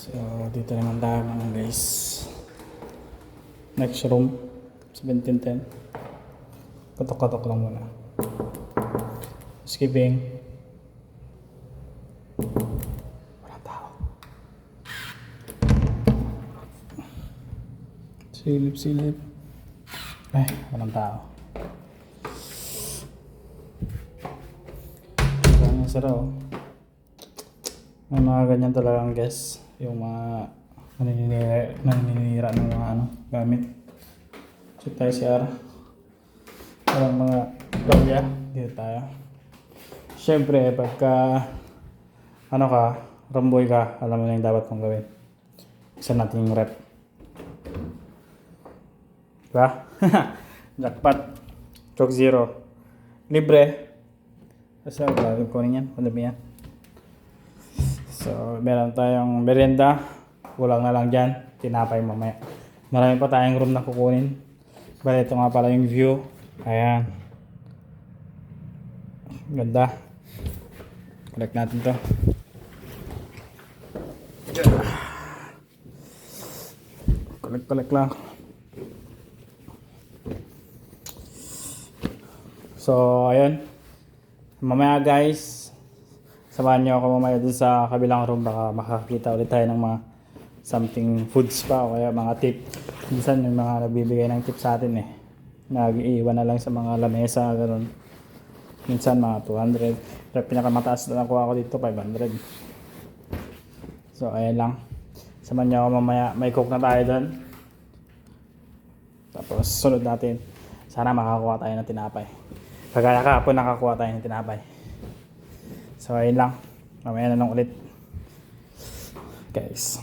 So, dito naman tayo mga guys. Next room, 1710. Katok-katok lang muna. Skipping. Walang tao. Silip-silip. Ay, walang tao. Ang sarap oh. May mga ganyan talagang guys. Yung mga naninira ng mga gamit. Check tayo si Ara. Walang mga bagya. Dito tayo. Siyempre, pagka ramboy ka, alam mo na yung dapat mong gawin. Isa natin yung rep. Diba? Jackpot. Choke zero. Libre. Kasi bagay kunin yan. Madami yan. So, meron tayong merienda. Kulang na lang dyan. Tinapay mamaya. Marami pa tayong room na kukunin. Bale, ito nga pala yung view. Ayan. Ganda. Collect natin to. Collect lang. So, ayun. Mamaya guys, samahan nyo ako mamaya dun sa kabilang room. Baka makakita ulit tayo ng mga something foods pa o kaya mga tip. Minsan yung mga nagbibigay ng tip sa atin nag-iiwan na lang sa mga lamesa, gano'n. Minsan mga 200. Pero pinakamataas na nakuha ko dito, 500. So, ayan lang. Samahan nyo ako mamaya. May cook na tayo doon. Tapos, sunod natin. Sana makakuha tayo ng tinapay. Kagaya kahapon nakakuha tayo ng tinapay. So, ayun lang. Mamaya na lang ulit. Guys.